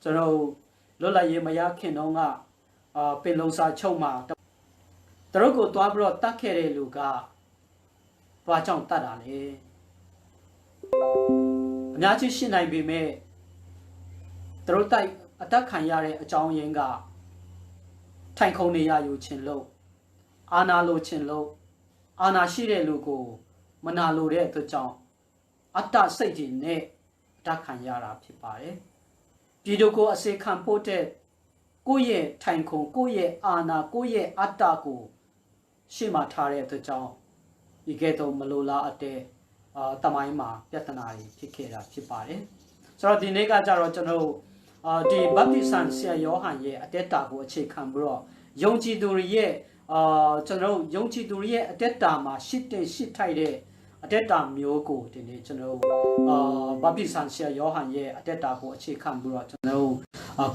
ကျွန်တော်လွတ်လပ်ရေးမရခင်တော့ကပင်လုံစာချုပ်မှာသူတို့ကိုတွားပြီးတော့တတ်ခဲ့တဲ့လူကဘာကြောင့်တတ်တာလဲအများကြီးရှင်းနိုင်ပေမဲ့သူတို့တိုက်အတက်ခံရတဲ့အကြောင်းရင်းကထိုင်ခုံနေရယူခြင်းလို့အာနာလိုခြင်းလို့အာနာရှိတဲ့လူကိုမနာလိုတဲ့အတွက်ကြောင့်အတ္တစိတ်ကြီးနဲ့အတက်ခံရတာဖြစ်ပါတယ်ပြည်သူကိုအစေခံဖို့တဲ့ကိုယ့်ရဲ့ထိုင်ခုံကိုယ့်ရဲ့အာနာကိုယ့်ရဲ့အတ္တကိုရှေ့မှာထားတဲ့အတွက်ကြောင့်ဒီကဲတော့မလိုလားအတဲ့တမိုင်းမှာပြဿနာတွေဖြစ်ခဲ့တာဖြစ်ပါတယ်ဆိုတော့ဒီနေ့ကကြတော့ကျွန်တော်ဒီဗတ္တိဆန်ဆရာယောဟန်ရဲ့အတက်တာကိုအခြေခံပြီးတော့ယုံကြည်သူတွေရဲ့ကျွန်တော်ယုံကြည်သူတွေရဲ့အတက်တာမှာရှစ်ထိုက်တဲ့အတက်တာမျိုးကိုဒီနေ့ကျွန်တော်ဗတ္တိဆန်ဆရာယောဟန်ရဲ့အတက်တာကိုအခြေခံပြီးတော့ကျွန်တော်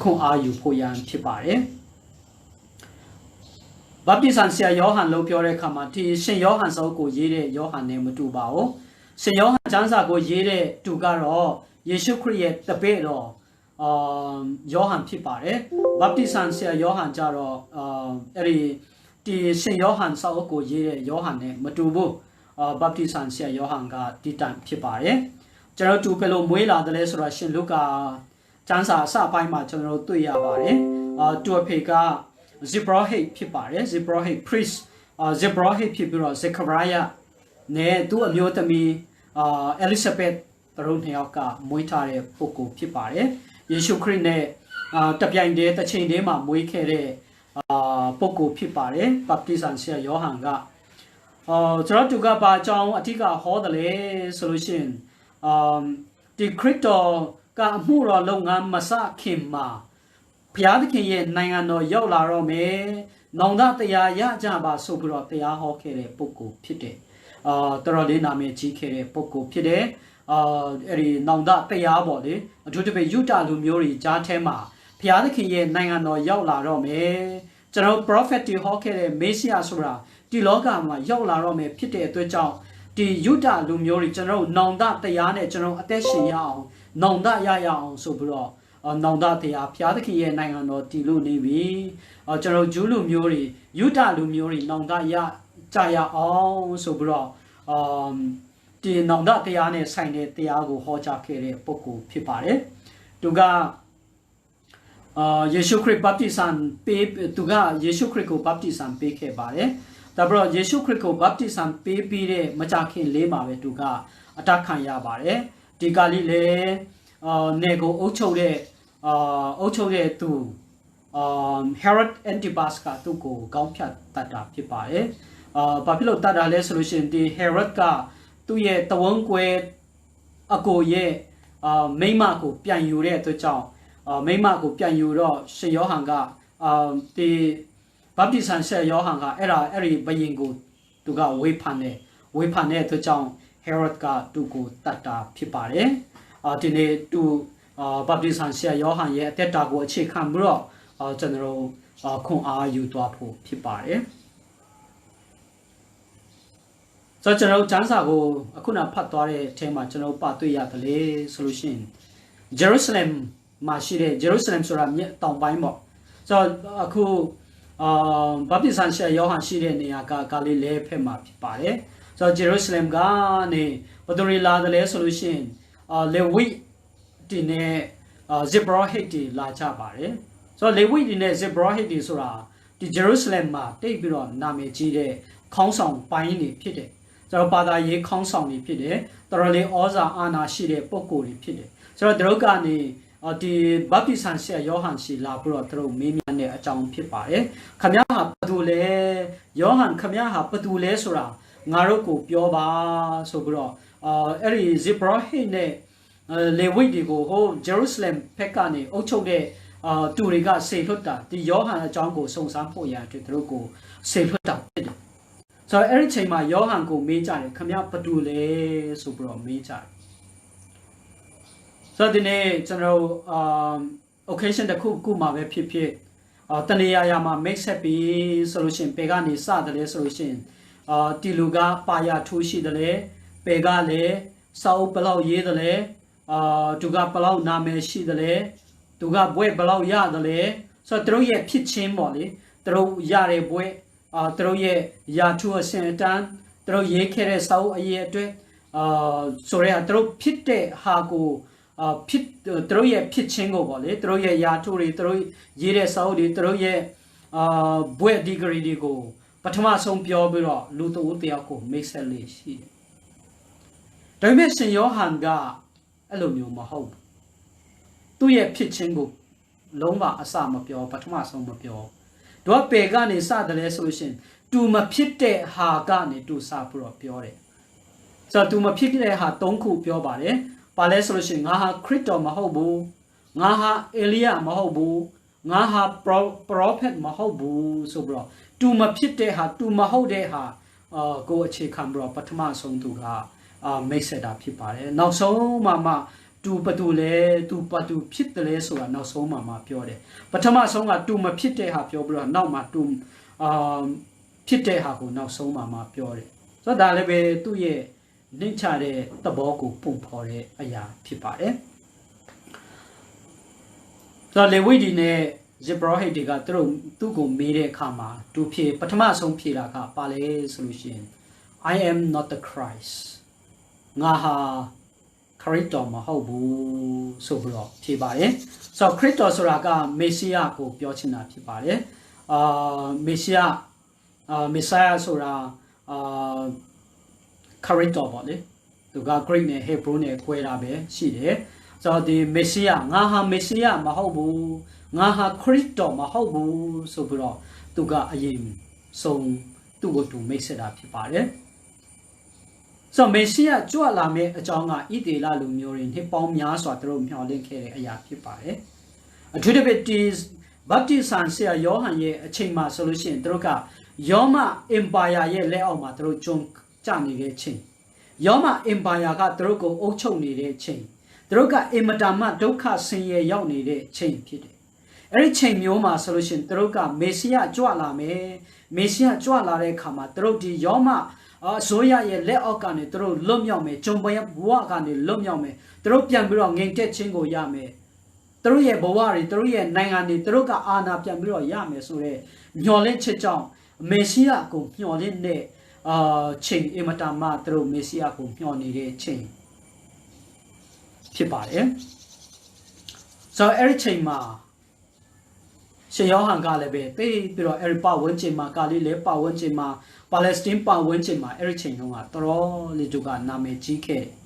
ခွန်အားယူဖို့ရန်ဖြစ်ပါတယ်ဗတ္တိဆန်ဆရာယောဟန်လို့ပြောတဲ့အခါမှာဒီရှင်ယောဟန်စောကိုရေးတဲ့ယောဟန်နဲ့မတူပါဘူးရှင်ယောဟန်ကျမ်းစာကိုရေးတဲ့သူကတော့ယေရှုခရစ်ရဲ့တပည့်တော်ယောဟန်ဖြစ်ပါတယ်ဗတ္တိဆန်ဆရာယောဟန်ကြတော့အဲ့ဒီရှင်ယောဟန်စောကိုရေးတဲ့ယောဟန်နဲ့မတူဘူးဗတ္တိဆန်ဆရာယောဟန်ကတိတန်ဖြစ်ပါတယ်ကျွန်တော်တူဘယ်လိုမွေးလာတယ်လဲဆိုတော့ရှင်လုကာကျမ်းစာအစပိုင်းမှာကျွန်တော်တွေ့ရပါတယ်သူအဖေကZebrahate ဖြစ်ပါတယ် Zebrahate priest Zebrahate ဖြစ်ပြီးတော့ Zechariah နဲ့သူ့အမျိုးသမီးElizabeth တို့နှစ်ယောက်ကမွေးထားတဲ့ပုဂ္ဂိုလ်ဖြစ်ပါတယ်ယေရှုခရစ်နဲ့တပြိုင်တည်းတစ်ချိန်တည်းမှာမွေးခဲ့တဲ့ပုဂ္ဂိုလ်ဖြစ်ပါတယ်ဗတ္တိဆန်ဆရာယောဟန်ကကျွန်တော်သူကဘာကြောင့်အထက်ကဟောတယ်လဲဆိုလို့ရှိရင်ဒီခရစ်တော်ကအမှုတော်လုပ်ငန်းမစခင်မှာဘုရားသခင်ရဲ့နိုင်ငံတော်ရောက်လာတော့မယ်။နောင်တတရားရကြပါဆိုပြီးတော့တရားဟောခဲ့တဲ့ပုဂ္ဂိုလ်ဖြစ်တယ်။တော်တော်လေးနာမည်ကြီးခဲ့တဲ့ပုဂ္ဂိုလ်ဖြစ်တယ်။အဲ့ဒီနောင်တတရားပေါ့လေအထူးသဖြင့်ယူတာလူမျိုးတွေကြားထဲမှာဘုရားသခင်ရဲ့နိုင်ငံတော်ရောက်လာတော့မယ်။ကျွန်တော် prophet တွေဟောခဲ့တဲ့မေစီယာဆိုတာဒီလောကမှာရောက်လာတော့မယ်ဖြစ်တဲ့အတွက်ကြောင့်ဒီယူတာလူမျိုးတွေကျွန်တော်နောင်တတရားနဲ့ကျွန်တော်အသက်ရှင်ရအောင်နောင်တရရအောင်ဆိုပြီးတော့နောင်တတရားဘုရားသခင်ရဲ့နိုင်ငံတော်တည်လို့နေပြီကျွန်တော်ဂျူးလူမျိုးတွေယူဒလူမျိုးတွေနောင်တရကြရအောင်ဆိုပြီးတော့ဒီနောင်တတရားနဲ့ဆိုင်တဲ့တရားကိုဟောကြားခဲ့တဲ့ပုဂ္ဂိုလ်ဖြစ်ပါတယ်သူကယေရှုခရစ်ဗတ္တိဆန်ပေးသူကယေရှုခရစ်ကိုဗတ္တိဆန်ပေးခဲ့ပါတယ်ဒါပြီးတော့ယေရှုခရစ်ကိုဗတ္တိဆန်ပေးပြီးတဲ့မကြာခင်လေးမှာပဲသူကအတတ်ခံရပါတယ်ဒီကလေးလေနေကိုအုပ်ချုပ်တဲ့သူHerod Antipas ကသူ့ကိုကောင်းဖြတ်တတ်တာဖြစ်ပါတယ်ဘာဖြစ်လို့တတ်တာလဲဆိုလို့ရှိရင်ဒီ Herod ကသူ့ရဲ့တဝန်းကွယ်အကိုရဲ့မိမကိုပြန်ယူတဲ့အတွက်ကြောင့်မိမကိုပြန်ယူတော့ရှင်ယောဟန်ကဒီဗတ္တိဆန်ဆရာယောဟန်ကအဲ့ဒီဘယင်ကိုသူကဝေဖန်တဲ့အတွက်ကြောင့် Herod ကသူ့ကိုတတ်တာဖြစ်ပါတယ်ဒီနေ့သူဗတ္တိဆန်ဆရာယောဟန်ရဲ့အသက်တာကိုအခြေခံပြီးတော့ကျွန်တော်ခွန်အားယူသွားဖို့ဖြစ်ပါတယ်ဆိုတော့ကျွန်တော်ကျမ်းစာကိုအခုနဖတ်သွားတဲ့အထဲမှာကျွန်တော်တွေ့ရတယ်လေဆိုလို့ရှိရင် Jerusalem မှာရှိတဲ့ Jerusalem ဆိုတာမြေတောင်ပိုင်းပေါ့ဆိုတော့အခုဗတ္တိဆန်ဆရာယောဟန်ရှိတဲ့နေရာကဂါလိလဲဘက်မှာဖြစ်ပါတယ်ဆိုတော့ Jerusalem ကနေဘယ်သူတွေလာတယ်လဲဆိုလို့ရှိရင်လေဝိဒီနဲ့ Zebrahate တွေလာကြပါတယ်ဆိုတော့လေဝိဒီနဲ့ Zebrahate တွေဆိုတာဒီ Jerusalem မှာတိတ်ပြီးတော့နာမည်ကြီးတဲ့ခေါင်းဆောင်ပိုင်းတွေဖြစ်တယ်ဆိုတော့ဘာသာရေးခေါင်းဆောင်တွေဖြစ်တယ်တော်တော်လေးဩဇာအာဏာရှိတဲ့ပုဂ္ဂိုလ်တွေဖြစ်တယ်ဆိုတော့သူတို့ကနေဒီဗတ္တိဆန်ဆရာယောဟန်ရှိလာပြီးတော့သူတို့မေးမြန်းတဲ့အကြောင်းဖြစ်ပါတယ်ခမည်းဟာဘသူလဲယောဟန်ခမည်းဟာဘသူလဲဆိုတာငါတို့ကိုပြောပါဆိုပြီးတော့အဲ့ဒီ Zebrahate နဲ့လေဝိတွေကိုဟို Jerusalem ဘက်ကနေအုပ်ချုပ်တဲ့သူတွေကစေလွတ်တာဒီယောဟန်အကြောင်းကိုစုံစမ်းဖို့ရတဲ့သူတို့ကိုစေလွတ်တာဖြစ်တယ်ဆိုတော့အဲ့ဒီချိန်မှာယောဟန်ကိုမေးကြတယ်ခမည်းဘသူလဲဆိုပြီးတော့မေးကြတယ်ဆိုတော့ဒီနေ့ကျွန်တော်occasion တစ်ခုမှာပဲဖြစ်ဖြစ်တနေရာမှာ make set ပြီးဆိုလို့ရှိရင်ပေကနေစတယ်လဲဆိုလို့ရှိရင်တီလူကပါရထိုးရှိတယ်လဲပေကလည်းစာအုပ်ဘလောက်ရေးတယ်လဲသူကဘလောက်နာမည်ရှိတယ်လဲ သူကဘွဲဘလောက်ရတယ်လဲဆိုတော့သူတို့ရဲ့ဖြစ်ချင်းပေါ့လေသူတို့ရတဲ့ဘွဲသူတို့ရဲ့ယာထုအစင်တန်းသူတို့ရေးခဲ့တဲ့စာအုပ်အရေးအတွက်ဆိုရဲသူတို့ဖြစ်တဲ့ဟာကိုဖြစ်သူတို့ရဲ့ဖြစ်ချင်းကိုပေါ့လေသူတို့ရဲ့ယာထုတွေသူတို့ရေးတဲ့စာအုပ်တွေသူတို့ရဲ့ဘွဲဒီဂရီတွေကိုပထမဆုံးပြောပြီးတော့လူတဦးတယောက်ကိုမိတ်ဆက်လေးရှိတယ်။ဒါပေမဲ့ရှင်ယောဟန်ကအဲ့လိုမျိုးမဟုတ်ဘူး။သူ့ရဲ့ဖြစ်ချင်းကိုလုံးဝအစမပြောပထမဆုံးမပြော။တော့ပေကနေစတယ်လဲဆိုလို့ရှိရင်သူမဖြစ်တဲ့ဟာကနေသူစပြီးတော့ပြောတယ်။ဆိုတော့သူမဖြစ်တဲ့ဟာ၃ခုပြောပါတယ်။ပါလဲဆိုလို့ရှိရင်ငါဟာခရစ်တော်မဟုတ်ဘူး။ငါဟာအေလိယမဟုတ်ဘူး။ငါဟာပရောဖက်မဟုတ်ဘူးဆိုပြီးတော့သူမဖြစ်တဲ့ဟာသူမဟုတ်တဲ့ဟာကိုအခြေခံပြီးတော့ပထမဆုံးသူကမိတ်ဆက်တာဖြစ်ပါတယ်နောက်ဆုံးမှသူဘသူလဲသူဘသူဖြစ်တယ်လဲဆိုတာနောက်ဆုံးမှပြောတယ်ပထမဆုံးကသူမဖြစ်တဲ့ဟာပြောပြီးတော့နောက်မှသူဖြစ်တဲ့ဟာကိုနောက်ဆုံးမှပြောတယ်ဆိုတော့ဒါလည်းပဲသူ့ရဲ့နှိမ့်ချတဲ့သဘောကိုပုံဖော်တဲ့အရာဖြစ်ပါတယ်ဆိုတော့လေဝိဒီနဲ့ဇေဘရဟိတ်တွေကသူ့ကိုမေးတဲ့အခါမှာသူဖြေပထမဆုံးဖြေတာကပါလဲဆိုလို့ရှိရင် I am not the Christ ငါဟာခရစ်တော်မဟုတ်ဘူးဆိုပြီးတော့ဖြေပါတယ်ဆိုတော့ခရစ်တော်ဆိုတာကမေစီယကိုပြောချင်တာဖြစ်ပါတယ်မေစီယမေဆိုင်ယာဆိုတာခရစ်တော်ပေါ့လေသူက Greek နဲ့ Hebrew နဲ့ခွဲတာပဲရှိတယ်ဆိုတော့ဒီမေစီယငါဟာမေစီယမဟုတ်ဘူးငါဟာခရစ်တော်မဟုတ်ဘူးဆိုပြီးတော့သူကအရင်ဆုံးသူ့ကိုသူမိတ်ဆက်တာဖြစ်ပါတယ်ဆိုတော့မေစီယကြွလာမယ့်အကြောင်းကဣသေလလူမျိုးတွေနှစ်ပေါင်းများစွာသူတို့မျှော်လင့်ခဲ့တဲ့အရာဖြစ်ပါတယ်အထူးသဖြင့်ဒီဗတ္တိဇံဆရာယောဟန်ရဲ့အချိန်မှာဆိုလို့ရှိရင်သူတို့ကယောမအင်ပါယာရဲ့လက်အောက်မှာသူတို့ကျုံကျနေတဲ့ချိန်ယောမအင်ပါယာကသူတို့ကိုအုပ်ချုပ်နေတဲ့ချိန်သူတို့ကအင်မတန်မှဒုက္ခဆင်းရဲရောက်နေတဲ့ချိန်ဖြစ်တယ်အဲ့ဒီချိန်မျိုးမှာဆိုလို့ရှိရင်သူတို့ကမေစီယကြွလာမယ်မေစီယကြွလာတဲ့အခါမှာသူတို့ဒီယောမအစိုးရရဲ့လက်အောက်ကနေသူတို့လွတ်မြောက်မယ်ဂျုံဘဝကနေလွတ်မြောက်မယ်သူတို့ပြန်ပြီးတော့ငြိမ်သက်ခြင်းကိုရမယ်သူတို့ရဲ့ဘဝတွေသူတို့ရဲ့နိုင်ငံတွေသူတို့ကအာဏာပြန်ပြီးတော့ရမယ်ဆိုတော့မျှော်လင့်ချက်ကြောင့်မေစီယကိုမျှော်လင့်တဲ့ချိန်အမတန်မှသူတို့မေစီယကိုမျှော်နေတဲ့ချိန်ဖြစ်ပါတယ်ဆိုတော့အဲ့ဒီချိန်မှာရှင်ယောဟန်ကလည်းပဲတိတ်ပြီးတော့အဲ့ဒီပတ်ဝန်းကျင်မှာဂါလိလဲပတ်ဝန်းကျင်မှာပါလက်စတိုင်းပတ်ဝန်းကျင်မှာအဲ့ဒီချိန်တုန်းကတော်တော်လေးသူကနာမည်ကြီးခဲ့တယ်။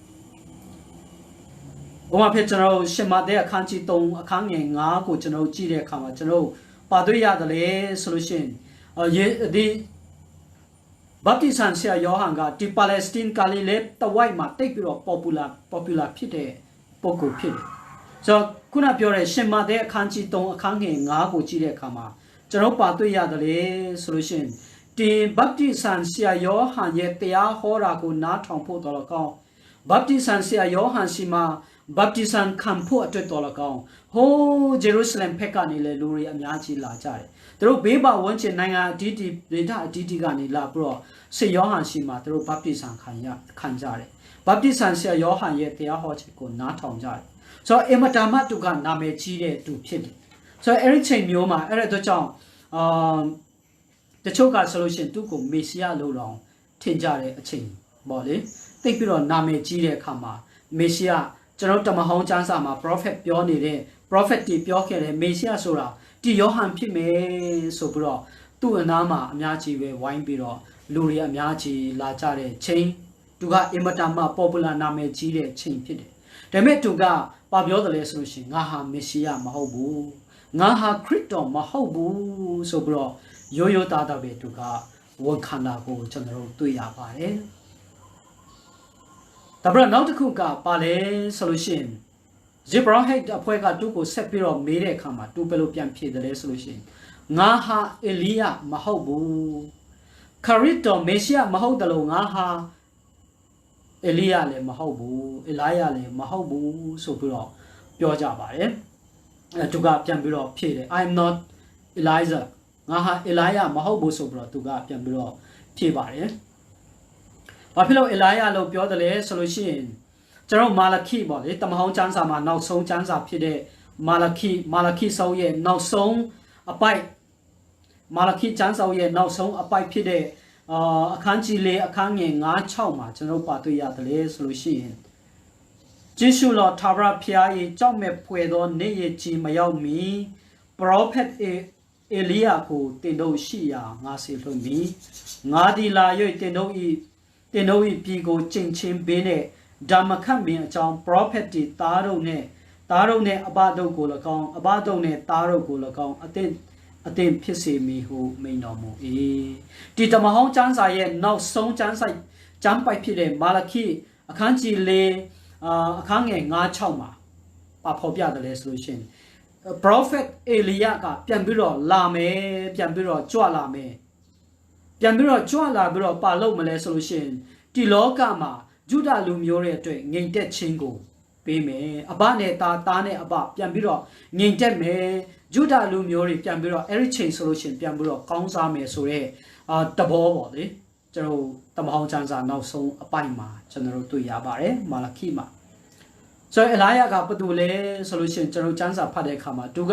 ဥပမာဖြစ်ကျွန်တော်ရှင်မတဲ့အခန်းကြီး3အခန်းငယ်9ကိုကျွန်တော်ကြည့်တဲ့အခါမှာကျွန်တော်ပါတွေ့ရတယ်လေဆိုလို့ရှိရင်ဒီဗတ္တိဇံဆရာယောဟန်ကဒီပါလက်စတိုင်းဂါလိလဲတဝိုက်မှာတိတ်ပြီးတော့ popular ဖြစ်တဲ့ပုဂ္ဂိုလ်ဖြစ်တယ်။ဆိုတော့ခုနပြောတဲ့ရှင်မတဲ့အခန်းကြီး3အခန်းငယ်9ကိုကြည့်တဲ့အခါမှာကျွန်တော်ပါတွေ့ရတယ်လေဆိုလို့ရှိရင်ဒီဗတ္တိဇံဆရာယောဟန်ရဲ့တရားဟောတာကိုနားထောင်ဖို့တော်လကောင်းဗတ္တိဇံဆရာယောဟန်စီမှာဗတ္တိဇံခံဖို့အတွက်တော်လကောင်းဟိုးဂျေရုဆလင်ဘက်ကနေလေလူတွေအများကြီးလာကြတယ်သူတို့ဘေးပါဝန်းကျင်နိုင်ငံအတီးတီဒေသအတီးတီကနေလာပြီးတော့ဆရာယောဟန်စီမှာသူတို့ဗတ္တိဇံခံကြတယ်ဗတ္တိဇံဆရာယောဟန်ရဲ့တရားဟောချက်ကိုနားထောင်ကြတယ်ဆိုတော့အမတာမတုကနာမည်ကြီးတဲ့သူဖြစ်တယ်ဆိုတော့အဲ့ဒီချိန်မျိုးမှာအဲ့ဒါကြောင့်တချို့ကဆိုလို့ရှိရင်သူ့ကိုမေစီယလို့တော့ထင်ကြတဲ့အချိန်ပေါ့လေသိပြီးတော့နာမည်ကြီးတဲ့အခါမှာမေစီယကျွန်တော်တမဟောင်းကျမ်းစာမှာ prophet ပြောနေတဲ့ prophet တီပြောခဲ့တဲ့မေစီယဆိုတာဒီယောဟန်ဖြစ်မယ်ဆိုပြီးတော့သူ့အနားမှာအများကြီးပဲဝိုင်းပြီးတော့လူတွေအများကြီးလာကြတဲ့ချိန်သူကအင်မတန်မှ popular နာမည်ကြီးတဲ့ချိန်ဖြစ်တယ်ဒါပေမဲ့သူကဘာပြောတယ်လဲဆိုလို့ရှိရင်ငါဟာမေစီယမဟုတ်ဘူးငါဟာခရစ်တော်မဟုတ်ဘူးဆိုပြီးတော့ရိုးရိုးသားသားပဲသူကဝန်ခံတာကိုကျွန်တော်တို့တွေ့ရပါတယ်။ဒါပေမဲ့နောက်တစ်ခုကပါလဲဆိုလို့ရှိရင်ဇေဘရဟိတ်အဖွဲ့ကသူ့ကိုဆက်ပြီးတော့မေးတဲ့အခါမှာသူဘယ်လိုပြန်ဖြေတယ်လဲဆိုလို့ရှိရင်ငါဟာအေလိယမဟုတ်ဘူးခရစ်တော်မေစီယမဟုတ်တယ်လို့ငါဟာအေလိယလည်းမဟုတ်ဘူးအေလာယလည်းမဟုတ်ဘူးဆိုပြီးတော့ပြောကြပါတယ်အဲသူကပြန်ပြီးတော့ဖြေတယ် I am not Elijah ငါဟာအေလာယမဟုတ်ဘူးဆိုပြီးတော့သူကပြန်ပြီးတော့ဖြေပါတယ်ဘာဖြစ်လို့အေလာယလို့ပြောတယ်လဲဆိုလို့ရှိရင်ကျွန်တော်မာလခိပေါ့လေတမဟောင်းကျမ်းစာမှာနောက်ဆုံးကျမ်းစာဖြစ်တဲ့ မာလခိဆောင်းရဲ့နောက်ဆုံးအပိုက်မာလခိကျမ်းစာရဲ့နောက်ဆုံးအပိုက်ဖြစ်တဲ့အခန်းကြီး၄အခန်းငယ်9-6မှာကျွန်တော်ပါတွေ့ရတယ်လေဆိုလို့ရှိရင်ဂျေရှုတော်ထာဝရဘုရား၏ကြောက်မဲ့ဖွယ်သောနေ့ရက်ကြီးမရောက်မီပရောဖက်အေလိယကိုတင်တို့ရှိရာငါစေလွှတ်မီငါဒီလာ၍တင်တို့၏ပြည်ကိုကျင့်ချင်းပေးတဲ့ဓမ္မခတ်မင်းအကြောင်းပရောဖက်တီသားတို့နဲ့အဘတို့ကို၎င်းအဘတို့နဲ့သားတို့ကို၎င်းအသင်ဖြစ်စေမည်ဟုမိန့်တော်မူ၏ဒီဓမ္မဟောင်းကျမ်းစာရဲ့နောက်ဆုံးကျမ်းပိုက်ဖြစ်တဲ့မာလခိအခန်းကြီး၄အခန်းငယ်9-6မှာပါဖော်ပြတယ်လဲဆိုလို့ရှိရင် prophet အေလိယကပြန်ပြီးတော့လာမယ်ပြန်ပြီးတော့ကြွလာမယ်ပြန်ပြီးတော့ကြွလာပြီးတော့ပါလို့မလဲဆိုလို့ရှိရင်ဒီလောကမှာဂျုဒလူမျိုးတွေအတွက်ငြိမ်သက်ခြင်းကိုပေးမယ်အဘနဲ့သားနဲ့အဘပြန်ပြီးတော့ငြိမ်သက်မယ်ဂျုဒလူမျိုးတွေပြန်ပြီးတော့အဲ့ဒီချိန်ဆိုလို့ရှိရင်ပြန်ပြီးတော့ကောင်းစားမယ်ဆိုတဲ့တဘောပေါ့လေကျွန်တော်တမဟောင်းချမ်းစာနောက်ဆုံးအပိုင်မှာကျွန်တော်တို့တွေ့ရပါတယ်မာလခိမှာဆိုတော့အလာယကဘာတူလဲဆိုလို့ရှိရင်ကျွန်တော်ချမ်းစာဖတ်တဲ့အခါမှာသူက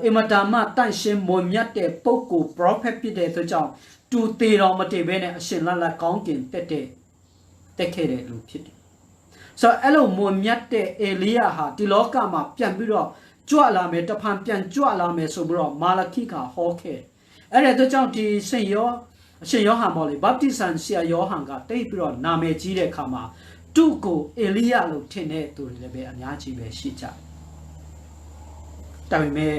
အင်မတန်မှတန့်ရှင်းမွန်မြတ်တဲ့ပုဂ္ဂိုလ် prophet ဖြစ်တဲ့အတွက်ကြောင့်သူတေတော်မတည်ဘဲနဲ့အရှင်လကောင်းကင်တက်ခဲ့တဲ့လူဖြစ်တယ်ဆိုတော့အဲ့လိုမွန်မြတ်တဲ့အေလိယဟာဒီလောကမှာပြန်ပြီးတော့ကြွလာမယ်တဖန်ပြန်ကြွလာမယ်ဆိုပြီးတော့မာလခိကဟောခဲ့အဲ့ဒါတို့ကြောင့်ဒီအရှင်ယောဟန်ပေါ့လေဗပ်တိဇံဆရာယောဟန်ကတိတ်ပြီးတော့နာမည်ကြီးတဲ့အခါမှာသူ့ကိုအေလိယလို့ထင်တဲ့သူတွေလည်းပဲအများကြီးပဲရှိကြတယ်ဒါပေမဲ့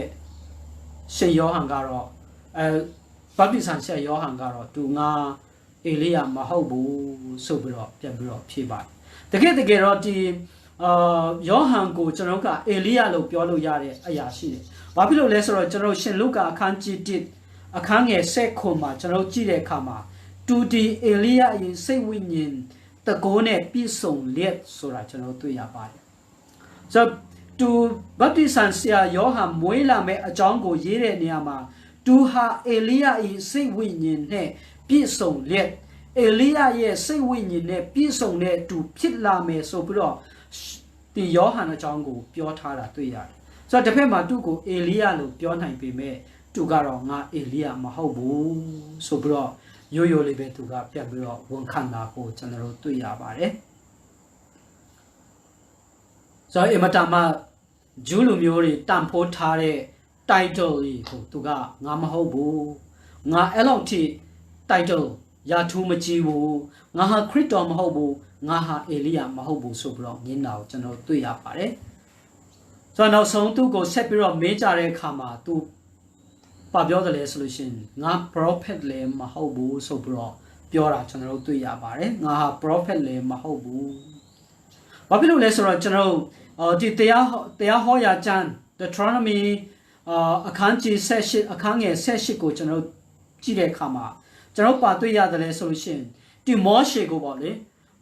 ရှင်ယောဟန်ကတော့ဗပ်တိဇံဆရာယောဟန်ကတော့သူငါအေလိယမဟုတ်ဘူးဆိုပြီးတော့ပြန်ပြီးတော့ဖြေပါတယ်တကယ်တော့ဒီယောဟန်ကိုကျွန်တော်ကအေလိယလို့ပြောလို့ရတဲ့အရာရှိတယ်ဘာဖြစ်လို့လဲဆိုတော့ကျွန်တော်ရှင်လုကာအခန်းကြီး1အခန်းငယ်7မှာကျွန်တော်ကြည့်တဲ့အခါမှာတူဒီအေလိယရဲ့စိတ်ဝိညာဉ်တကိုးနဲ့ပြည့်စုံလျက်ဆိုတာကျွန်တော်တွေ့ရပါတယ်ဆိုတော့သူဗတ္တိဇံဆရာယောဟန်မွေးလာမဲ့အကြောင်းကိုရေးတဲ့နေရာမှာသူဟာအေလိယရဲ့စိတ်ဝိညာဉ်နဲ့ပြည့်စုံလျက်အေလိယရဲ့စိတ်ဝိညာဉ်နဲ့ပြည့်စုံတဲ့သူဖြစ်လာမယ်ဆိုပြီးတော့ဒီယောဟန်အကြောင်းကိုပြောထားတာတွေ့ရတယ်ဆိုတော့တစ်ဖက်မှာသူ့ကိုအေလိယလို့ပြောနိုင်ပေမဲ့သူကတော့ငါအေလိယမဟုတ်ဘူးဆိုပြီးတော့ရိုးလေးပဲသူကပြတ်ပြီးတော့ဝန်ခံတာကိုကျွန်တော်တို့တွေ့ရပါတယ်ဆိုတော့အမတမဂျူးလူမျိုးတွေတန်ဖိုးထားတဲ့ title ကိုသူကငါမဟုတ်ဘူးငါအဲ့လောက်ထိ title ရာထူးမကြီးဘူးငါဟာခရစ်တော်မဟုတ်ဘူးငါဟာအေလိယမဟုတ်ဘူးဆိုပြီးတော့ညင်းတာကိုကျွန်တော်တွေ့ရပါတယ်ဆိုတော့နောက်ဆုံးသူ့ကိုဆက်ပြီးတော့မေးကြတဲ့အခါမှာသူပါပြောတယ်လဲဆိုလို့ရှိရင်ငါ prophet လည်းမဟုတ်ဘူးဆိုပြီးတော့ပြောတာကျွန်တော်တို့တွေ့ရပါတယ်ငါဟာ prophet လည်းမဟုတ်ဘူးဘာဖြစ်လို့လဲဆိုတော့ကျွန်တော်ဒီတရားဟောရာကျမ်း Deuteronomy အခန်းကြီး18အခန်းငယ်18ကိုကျွန်တော်ကြည့်တဲ့အခါမှာကျွန်တော်ပါတွေ့ရတယ်လဲဆိုလို့ရှိရင်ဒီမောရှေကိုပေါ့လေ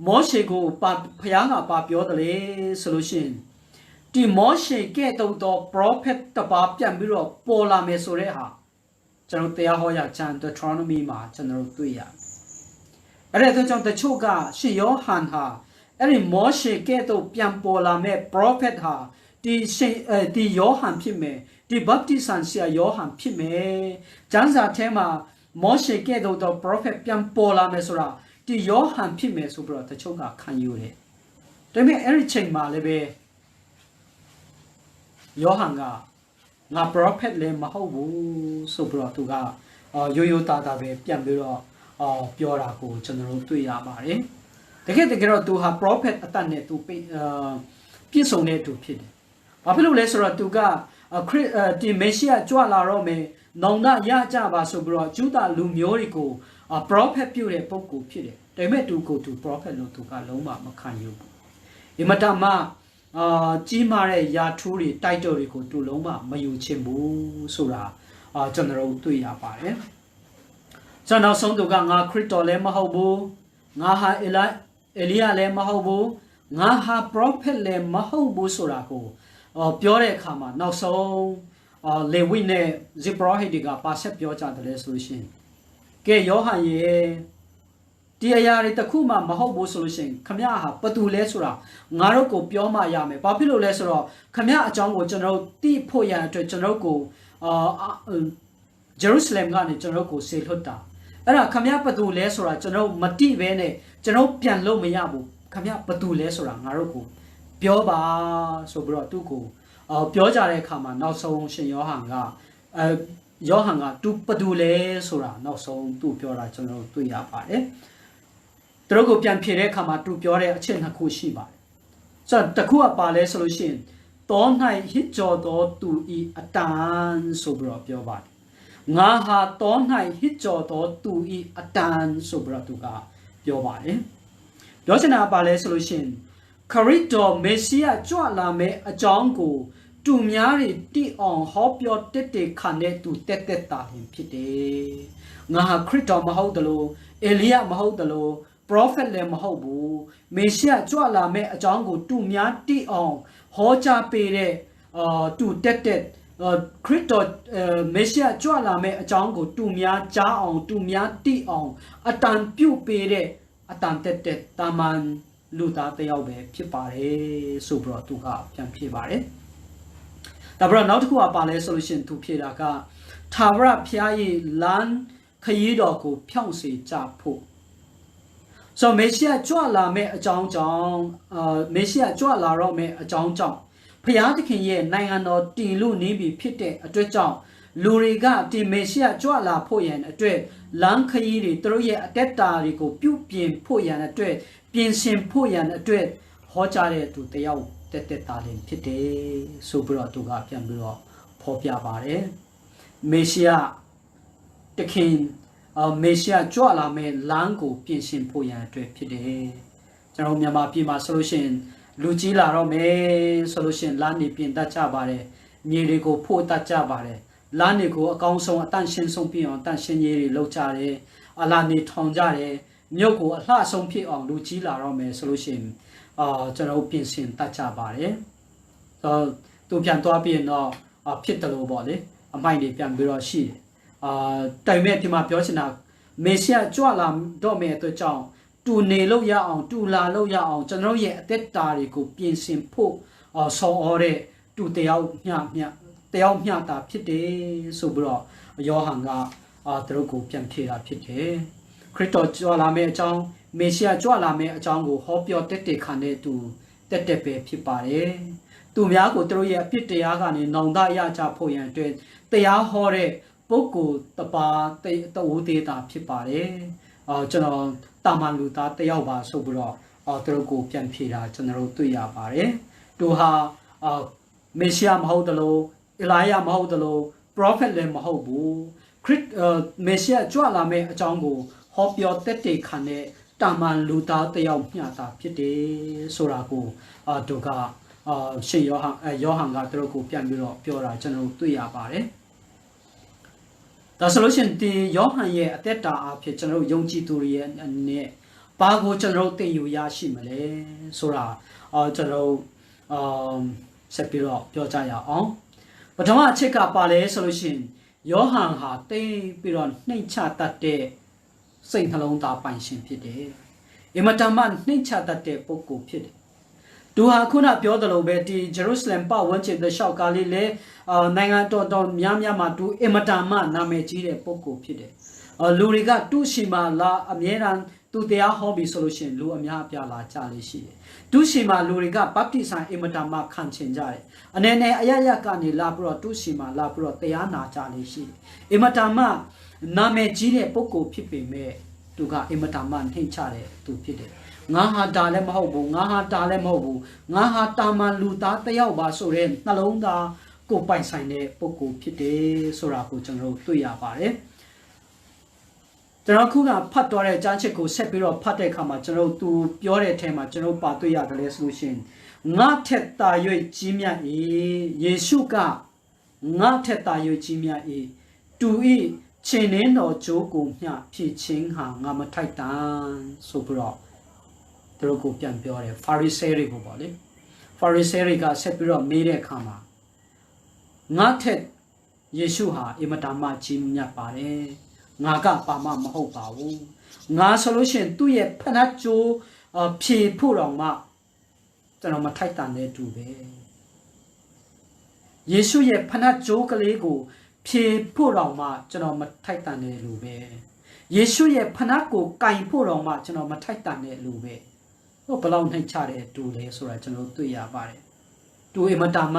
မောရှေကိုဘုရားကပါပြောတယ်လေဆိုလို့ရှိရင်ဒီမောရှေကဲ့သို့သော prophet တပါးပြန်ပြီးတော့ပေါ်လာမယ်ဆိုတဲ့ဟာကျွန်တော်တရားဟောရာကျမ်း Deuteronomy မှာကျွန်တော်တွေ့ရတယ်အဲ့ဒါကြောင့်တချို့ကရှင်ယောဟန်ဟာအဲ့ဒီမောရှေကဲ့သို့ပြန်ပေါ်လာမဲ့ prophet ဟာဒီယောဟန်ဖြစ်မယ်ဒီဗပ်တိဇံဆရာယောဟန်ဖြစ်မယ်ကျမ်းစာထဲမှာမောရှေကဲ့သို့သော prophet ပြန်ပေါ်လာမယ်ဆိုတာဒီယောဟန်ဖြစ်မယ်ဆိုပြီးတော့တချို့ကခံယူတယ်ဒါပေမဲ့အဲ့ဒီချိန်မှာလည်းပဲယောဟန်ကငါ prophet လည်းမဟုတ်ဘူးဆိုပြီးတော့သူကရိုးသားပဲပြန်ပြီးတော့ပြောတာကိုကျွန်တော်တို့တွေ့ရပါတယ်တကယ်တော့သူဟာ prophet အတတ်နဲ့သူပြည့်စုံတဲ့သူဖြစ်တယ်ဘာဖြစ်လို့လဲဆိုတော့သူကဒီမေရှိယကြွလာတော့မယ်နောင်တရကြပါဆိုပြီးတော့ဂျုဒလူမျိုးတွေကို prophet ပြုတဲ့ပုဂ္ဂိုလ်ဖြစ်တယ်ဒါပေမဲ့သူ prophet လို့သူကလုံးဝမခံယူဘူးဒီမတမကြီးမားတဲ့ယာထူးတွေ title တွေကိုသူလုံးဝမယူချင်ဘူးဆိုတာကျွန်တော်တို့တွေ့ရပါတယ်ကျွန်တော်ဆုံးသူကငါခရစ်တော်လည်းမဟုတ်ဘူးငါဟာအေလိယလည်းမဟုတ်ဘူးငါဟာ prophet လည်းမဟုတ်ဘူးဆိုတာကိုပြောတဲ့အခါမှာနောက်ဆုံးလေဝိနဲ့ဇေဘရဟိတ်တွေကပါဆက်ပြောကြတယ်ဆိုလို့ရှိရင်ကဲယောဟန်ရဲ့ ဒီအရာတွေတခုမှမဟုတ်ဘူးဆိုလို့ရှိရင်ခမရဟာဘသူလဲဆိုတာငါတို့ကိုပြောမှရမယ်ဘာဖြစ်လို့လဲဆိုတော့ခမရအကြောင်းကိုကျွန်တော်တို့သိဖို့ရန်အတွက်ကျွန်တော်တို့ကိုဂျေရုဆလင်ကနေကျွန်တော်တို့ကိုဆေလွတ်တာအဲ့ဒါခမရဘသူလဲဆိုတာကျွန်တော်မတိပဲနဲ့ကျွန်တော်ပြန်လို့မရဘူးခမရဘသူလဲဆိုတာငါတို့ကိုပြောပါဆိုပြီးတော့သူ့ကိုပြောကြတဲ့အခါမှာနောက်ဆုံးရှင်ယောဟန်ကယောဟန်ကသူဘသူလဲဆိုတာနောက်ဆုံးသူ့ပြောတာကျွန်တော်တို့တွေ့ရပါတယ်သူတို့ကိုပြန်ဖြေတဲ့အခါမှာသူပြောတဲ့အချက်နှစ်ခုရှိပါတယ်ဆိုတော့တစ်ခုကပါလဲဆိုလို့ရှိရင်တော၌ဟစ်ကြော်သောသူဤအတန်ဆိုပြီးတော့ပြောပါတယ်ငါဟာတော၌ဟစ်ကြော်သောသူဤအတန်ဆိုပြီးတော့သူကပြောပါတယ်ပြောချင်တာပါလဲဆိုလို့ရှိရင်ခရစ်တော်မေစီယကြွလာမယ့်အကြောင်းကိုသူများတွေတိအောင်ဟောပြောတက်ခံတဲ့သူတက်တာရင်ဖြစ်တယ်ငါဟာခရစ်တော်မဟုတ်တယ်လို့အေလိယမဟုတ်တယ်လို့prophet လည်းမဟုတ်ဘူးမေရှိယကြွလာမဲ့အကြောင်းကိုသူများတိအောင်ဟောကြားပေးတဲ့သူတက်ခရစ်တော်မေရှိယကြွလာမဲ့အကြောင်းကိုသူများကြားအောင်သူများတိအောင်အတန်ပြုတ်ပေးတဲ့အတန်တက်တာမန်လူသားတယောက်ပဲဖြစ်ပါတယ်ဆိုပြီးတော့သူကပြန်ဖြေပါတယ်ဒါပြီးတော့နောက်တစ်ခုကပါလဲဆိုလို့ရှိရင်သူဖြေတာကထာဝရဘုရားရဲ့လမ်းခရီးတော်ကိုဖြောင့်စေကြဖို့ဆိုမေရှိယကြွလာမဲ့အကြောင်းကြောင့်မေရှိယကြွလာတော့မဲ့အကြောင်းကြောင့်ဖျားသခင်ရဲ့နိုင်ငံတော်တည်လို့နေပြီဖြစ်တဲ့အတွက်ကြောင့်လူတွေကဒီမေရှိယကြွလာဖို့ရန်အတွက်လမ်းခရီးတွေသူတို့ရဲ့အသက်တာတွေကိုပြုပြင်ဖို့ရန်အတွက်ပြင်ဆင်ဖို့ရန်အတွက်ဟောကြားတဲ့သူတယောက်တက်တာလည်းဖြစ်တယ်ဆိုပြီးတော့သူကပြန်ပြီးတော့ဖော်ပြပါတယ်မေရှိယတခင်မေရှိယကြွလာမဲ့လမ်းကိုပြင်ဆင်ဖို့ရန်အတွက်ဖြစ်တယ်ကျွန်တော်မြန်မာပြည်မှာဆိုလို့ရှိရင်လူကြီးလာတော့မယ်ဆိုလို့ရှိရင်လမ်းတွေပြင်တတ်ကြပါတယ်မြေတွေကိုဖို့တတ်ကြပါတယ်လမ်းတွေကိုအကောင်းဆုံးအတန့်ရှင်းဆုံးပြင်အောင်တန့်ရှင်းရေးတွေလုပ်ကြတယ်အလားနေထောင်ကြတယ်မြို့ကိုအလှဆုံးဖြစ်အောင်လူကြီးလာတော့မယ်ဆိုလို့ရှိရင်ကျွန်တော်ပြင်ဆင်တတ်ကြပါတယ်သူပြန်သွားပြီးတော့ဖြစ်တယ်လို့ပေါ့လေအမိုက်တွေပြန်ပြီးတော့ရှိတယ်တိုင်မဲ့ဒီမှာပြောချင်တာမေရှိယကြွလာတော့မဲ့အတွက်ကြောင့်တူနေလို့ရအောင်တူလာလို့ရအောင်ကျွန်တော်ရဲ့အသက်တာတွေကိုပြင်ဆင်ဖို့ဆောင်းဩတဲ့တူတယောက်မျှတာဖြစ်တယ်ဆိုပြီးတော့ယောဟန်ကသူတို့ကိုပြန်ဖြေတာဖြစ်တယ်ခရစ်တော်ကြွလာမဲ့အကြောင်းမေရှိယကြွလာမဲ့အကြောင်းကိုဟောပြောတက်ခံတဲ့သူတက်ပဲဖြစ်ပါတယ်သူများကိုသူတို့ရဲ့အပြစ်တရားကနေနောင်တရကြဖို့ရန်အတွက်တရားဟောတဲ့ပုဂ္ဂိုလ်တပါတဝူသေးတာဖြစ်ပါတယ်ကျွန်တော်တာမန်လူသားတယောက်ပါဆိုပြီးတော့သူတို့ကိုပြန်ဖြေတာကျွန်တော်တို့တွေ့ရပါတယ်သူဟာမေရှိယမဟုတ်တယ်လို့အီလာယမဟုတ်တယ်လို့ prophet လည်းမဟုတ်ဘူးခရစ်မေရှိယကြွလာမဲ့အကြောင်းကိုဟောပြောတက်ခံတဲ့တာမန်လူသားတယောက်မျှတာဖြစ်တယ်ဆိုတာကိုသူကရှင်ယောဟန်ကသူတို့ကိုပြန်ပြီးတော့ပြောတာကျွန်တော်တို့တွေ့ရပါတယ်ဒါဆိုလို့ရှိရင်ဒီယောဟန်ရဲ့အသက်တာအဖြစ်ကျွန်တော်တို့ယုံကြည်သူတွေရဲ့နဲ့ဘာကိုကျွန်တော်တို့သိယူရရှိမလဲဆိုတာကျွန်တော်ဆက်ပြီးတော့ပြောကြရအောင်ပထမအချက်ကပါလဲဆိုလို့ရှိရင်ယောဟန်ဟာတိတ်ပြီးတော့နှိမ့်ချတတ်တဲ့စိတ်နှလုံးသားပိုင်ရှင်ဖြစ်တယ်အမတမနှိမ့်ချတတ်တဲ့ပုဂ္ဂိုလ်ဖြစ်တယ်သူဟာခုနပြောသလိုပဲဒီဂျေရုဆလင်ပတ်ဝန်းကျင်တဲ့ရှောက်ကလေးလေနိုင်ငံတော်များမှာသူအမတမနာမည်ကြီးတဲ့ပုဂ္ဂိုလ်ဖြစ်တယ်လူတွေကသူ့ရှိမှလာအမြဲတမ်းသူတရားဟောပြီးဆိုလို့ရှိရင်လူအများအပြားလာကြလေရှိတယ်သူ့ရှိမှလူတွေကဘပ်တိဆိုင်အမတမခံချင်ကြတယ်အနေနဲ့အရရကနေလာပြီးတော့သူ့ရှိမှလာပြီးတော့တရားနာကြလေရှိတယ်အမတမနာမည်ကြီးတဲ့ပုဂ္ဂိုလ်ဖြစ်ပေမဲ့သူကအမတမနှိမ့်ချတဲ့သူဖြစ်တယ်ငါဟာတာလည်းမဟုတ်ဘူးငါဟာတာလည်းမဟုတ်ဘူးငါဟာတာမန်လူသားတယောက်ပါဆိုတဲ့နှလုံးသားကိုပိုင်ဆိုင်တဲ့ပုဂ္ဂိုလ်ဖြစ်တယ်ဆိုတာကိုကျွန်တော်တို့တွေ့ရပါတယ်ကျွန်တော်ခုကဖတ်တော်တဲ့ကျမ်းချက်ကိုဆက်ပြီးတော့ဖတ်တဲ့အခါမှာကျွန်တော်သူပြောတဲ့အထက်မှာကျွန်တော်ပါတွေ့ရတယ်လဲဆိုလို့ရှိရင်ငါထက်တာ၍ကြီးမြတ်၏ယေရှုကငါထက်တာ၍ကြီးမြတ်၏သူ၏ခြေနှင်းတော်ကြိုးကိုမျှဖြစ်ခြင်းဟာငါမထိုက်တန်ဆိုပြီးတော့သူတို့ကိုပြန်ပြောတယ်ဖာရိဆဲတွေကိုပေါ့လေဖာရိဆဲတွေကဆက်ပြီးတော့မေးတဲ့အခါမှာငါထက်ယေရှုဟာအမတမကြီးမြတ်ပါတယ် ငါကပါမမဟုတ်ပါဘူးငါဆိုလို့ရှိရင်သူ့ရဲ့ဖဏတ်ကြိုးဖြေဖို့တော့မှကျွန်တော်မထိုက်တန်တဲ့တူပဲယေရှုရဲ့ဖဏတ်ကြိုးကလေးကိုဖြေဖို့တော့မှကျွန်တော်မထိုက်တန်တဲ့လူပဲယေရှုရဲ့ဖဏတ်ကိုကင်ဖို့တော့မှကျွန်တော်မထိုက်တန်တဲ့လူပဲဟိုဘလောက်နှိမ့်ချတဲ့တူလဲဆိုတာကျွန်တော်တွေ့ရပါတယ်တူအမတာမ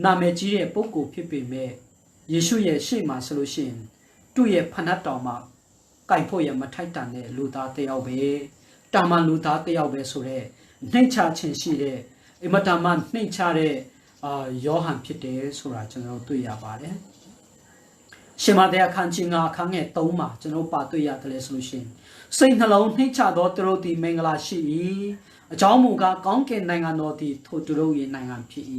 နာမည်ကြီးတဲ့ပုဂ္ဂိုလ်ဖြစ်ပေမဲ့ယေရှုရဲ့ရှေ့မှာဆိုလို့ရှိရင်သူ့ရဲ့ဖဏတ်တော်မှာကင်ဖို့ရမထိုက်တန်တဲ့လူသားတစ်ယောက်ပဲတာမန်လူသားတစ်ယောက်ပဲဆိုတော့နှိမ့်ချခြင်းရှိတဲ့အမတာမနှိမ့်ချတဲ့ယောဟန်ဖြစ်တယ်ဆိုတာကျွန်တော်တွေ့ရပါတယ်ရှမတဲ့အခန်းကြီး9အခန်းငယ်3မှာကျွန်တော်ပါတွေ့ရတယ်လဲဆိုလို့ရှိရင်စိတ်နှလုံးနှိမ့်ချသောသူတို့သည်မင်္ဂလာရှိ၏အကြောင်းမူကားကောင်းကင်နိုင်ငံတော်သည်ထိုသူတို့၏နိုင်ငံဖြစ်၏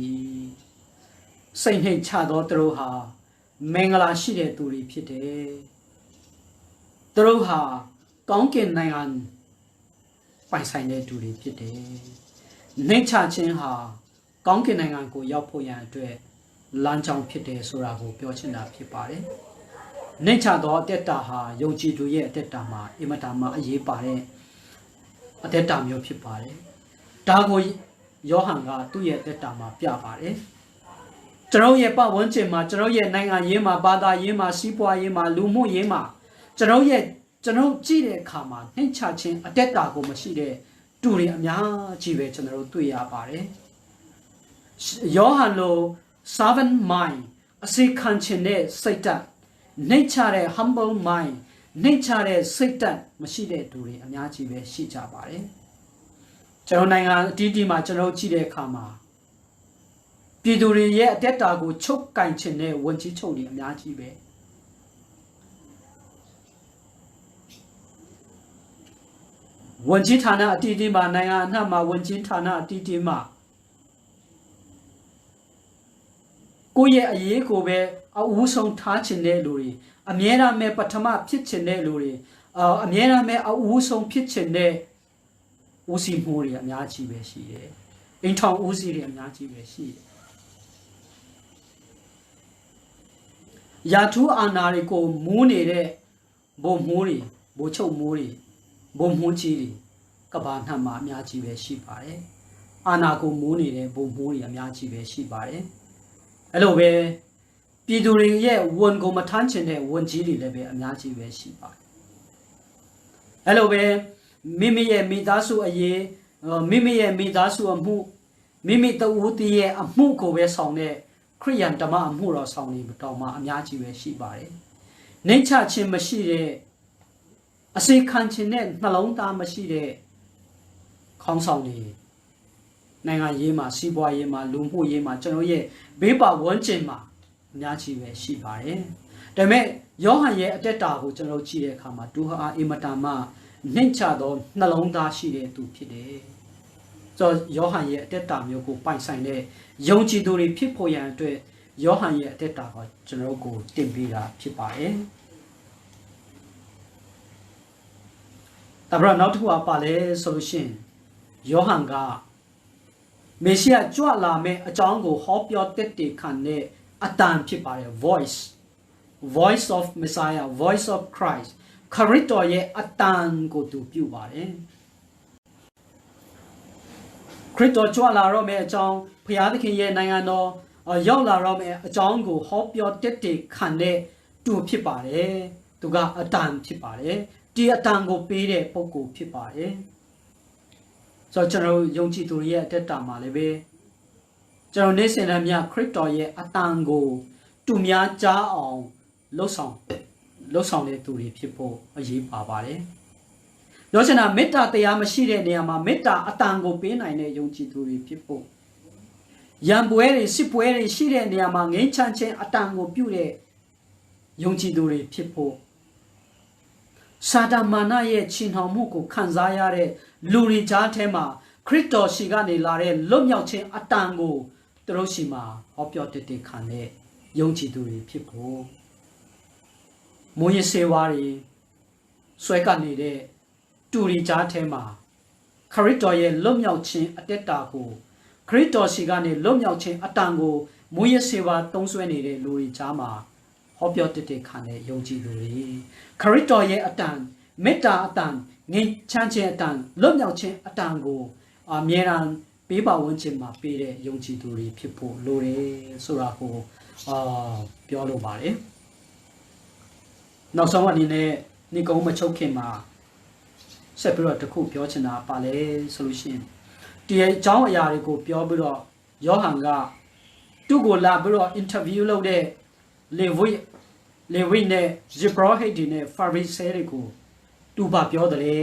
စိတ်နှိမ့်ချသောသူတို့ဟာမင်္ဂလာရှိတဲ့သူတွေဖြစ်တယ်သူတို့ဟာကောင်းကင်နိုင်ငံပိုင်ဆိုင်တဲ့သူတွေဖြစ်တယ်နှိမ့်ချခြင်းဟာကောင်းကင်နိုင်ငံကိုရောက်ဖို့ရန်အတွက်လမ်းကြောင်းဖြစ်တယ်ဆိုတာကိုပြောချင်တာဖြစ်ပါတယ်နှိမ့်ချသောအသက်တာဟာယုံကြည်သူရဲ့အသက်တာမှာအင်မတန်မှအရေးပါတဲ့အသက်တာမျိုးဖြစ်ပါတယ်ဒါကိုယောဟန်ကသူ့ရဲ့အသက်တာမှာပြပါတယ်ကျွန်တော်ရဲ့ပတ်ဝန်းကျင်မှာကျွန်တော်ရဲ့နိုင်ငံရေးမှာဘာသာရေးမှာစီးပွားရေးမှာလူမှုရေးမှာကျွန်တော်ကြည့်တဲ့အခါမှာနှိမ့်ချခြင်းအတက်တာကိုမရှိတဲ့တူတွေအများကြီးပဲကျွန်တော်တွေ့ရပါတယ်ယောဟန်လို servant mind အစိခံခြင်းတဲ့စိတ်ဓာတ်နှိမ့်ချတဲ့ humble mind နှိမ့်ချတဲ့စိတ်ဓာတ်မရှိတဲ့တူတွေအများကြီးပဲရှိကြပါတယ်ကျွန်တော်နိုင်ငံအတီးတီးမှာကျွန်တော်ကြည့်တဲ့အခါမှာပြည်သူတွေရဲ့အတက်တာကိုချုပ်ကင်ခြင်းတဲ့ဝန်ကြီးချုပ်တွေအများကြီးပဲဝန်ကြီးဌာနအတီးတီးမှာနိုင်ငံအနှံ့မှာဝန်ကြီးဌာနအတီးတီးမှာကိုယ့်ရဲ့အရေးကိုပဲအဝူးဆုံးထားခြင်းတဲ့လူတွေအမြဲတမ်းပဲပထမဖြစ်ခြင်းတဲ့လူတွေအမြဲတမ်းပဲအဝူးဆုံးဖြစ်ခြင်းတဲ့ဦးစီးမှုတွေအများကြီးပဲရှိတယ်။အိမ်ထောင်ဦးစီးတွေအများကြီးပဲရှိတယ်။ယာထုအာဏာတွေကိုမူးနေတဲ့ဘုံမိုးတွေဘိုးချုပ်မိုးတွေဘုံမိုးကြီးတွေကဘာနှံ့မှာအများကြီးပဲရှိပါတယ်။အာဏာကိုမူးနေတဲ့ဘုံမိုးတွေအများကြီးပဲရှိပါတယ်။အဲ့လိုပဲပြည်သူတွေရဲ့ဝန်ကိုမထမ်းချင်တဲ့ဝန်ကြီးတွေလည်းပဲအများကြီးပဲရှိပါတယ်။အဲ့လိုပဲမိမိရဲ့မိသားစုအရေးမိမိရဲ့မိသားစုအမှုမိမိတဦးတည်းရဲ့အမှုကိုပဲဆောင်တဲ့ခရိယန်ဓမ္မအမှုတော်ဆောင်နေတော်မှာအများကြီးပဲရှိပါတယ်။နှိမ့်ချခြင်းမရှိတဲ့အစိခံခြင်းနဲ့နှလုံးသားမရှိတဲ့ခေါင်းဆောင်တွေနိုင်ငံရေးမှာစီးပွားရေးမှာလူမှုရေးမှာကျွန်တော်ရဲ့ဘေးပါဝန်းကျင်မှာအများကြီးပဲရှိပါတယ်။ဒါပေမဲ့ယောဟန်ရဲ့အတက်တာကိုကျွန်တော်ကြည့်တဲ့အခါမှာသူဟာအင်မတန်မှနှိမ့်ချသောနှလုံးသားရှိတဲ့သူဖြစ်တယ်။ဆိုတော့ယောဟန်ရဲ့အတက်တာမျိုးကိုပိုင်ဆိုင်တဲ့ယုံကြည်သူတွေဖြစ်ဖို့ရန်အတွက်ယောဟန်ရဲ့အတက်တာကိုကျွန်တော်ကိုတင်ပေးတာဖြစ်ပါတယ်။ဒါပေမဲ့နောက်တစ်ခုပါလဲဆိုလို့ရှိရင်ယောဟန်ကမေရှိယကြွလာမဲ့အကြောင်းကိုဟောပြောတက်တည်ခံတဲ့အတန်ဖြစ်ပါတယ် voice of Messiah voice of Christ ခရစ်တော်ရဲ့အတန်ကိုသူပြုပါတယ်ခရစ်တော်ကြွလာတော့မယ့်အကြောင်းဘုရားသခင်ရဲ့နိုင်ငံတော်ရောက်လာတော့မယ့်အကြောင်းကိုဟောပြောတက်တည်ခံတဲ့သူဖြစ်ပါတယ်သူကအတန်ဖြစ်ပါတယ်ဒီအတန်ကိုပေးတဲ့ပုဂ္ဂိုလ်ဖြစ်ပါတယ်ဆိုတော့ကျွန်တော်ယုံကြည်သူရဲ့အတက်တာမှာလည်းပဲကျွန်တော်နေ့စဉ်နဲ့မြခရစ်တော်ရဲ့အတန်ကိုသူများကြားအောင်လှုပ်ဆောင်တဲ့သူတွေဖြစ်ဖို့အရေးပါပါတယ်။ပြောချင်တာမေတ္တာတရားမရှိတဲ့နေရာမှာမေတ္တာအတန်ကိုပေးနိုင်တဲ့ယုံကြည်သူတွေဖြစ်ဖို့ရံပွဲတွေစစ်ပွဲတွေရှိတဲ့နေရာမှာငြိမ်းချမ်းခြင်းအတန်ကိုပြုတဲ့ယုံကြည်သူတွေဖြစ်ဖို့စာတမန်ရဲ့ချင်တော်မှုကိုခံစားရတဲ့လူတွေကြားထဲမှာခရစ်တော်ရှိကနေလာတဲ့လွတ်မြောက်ခြင်းအတန်ကိုသူတို့ရှိမှာဟောပြောတည်တည်ခံတဲ့ယုံကြည်သူတွေဖြစ်ဖို့မွေးစေဝါတွေဆွဲကပ်နေတဲ့တူရီကြားထဲမှာခရစ်တော်ရဲ့လွတ်မြောက်ခြင်းအတက်တာကိုခရစ်တော်ရှိကနေလွတ်မြောက်ခြင်းအတန်ကိုမွေးစေဝါသုံးဆွဲနေတဲ့လူတွေကြားမှာဟ ဟောပြောတဲ့ခံတဲ့ယုံကြည်သူတွေခရစ်တော်ရဲ့အတန်မေတ္တာအတန်ငြိမ်းချမ်းခြင်းအတန်လွတ်မြောက်ခြင်းအတန်ကိုအမြဲတမ်းပေးပါဝင်ခြင်းမှာပေးတဲ့ယုံကြည်သူတွေဖြစ်ဖို့လိုတယ်ဆိုတာကိုပြောလိုပါတယ်နောက်ဆုံးအနေနဲ့ဒီကုန်းမချုပ်ခင်မှာဆက်ပြီးတော့တခုပြောချင်တာပါလဲဆိုလို့ရှိရင်ဒီအကြောင်းအရာတွေကိုပြောပြီးတော့ယောဟန်ကသူ့ကိုလာပြီးတော့ interview လုပ်တဲ့လေဝိနဲ့ဇေဘရဟိတ်တွေနဲ့ဖာရိဆဲတွေကိုသူဘာပြောတယ်လဲ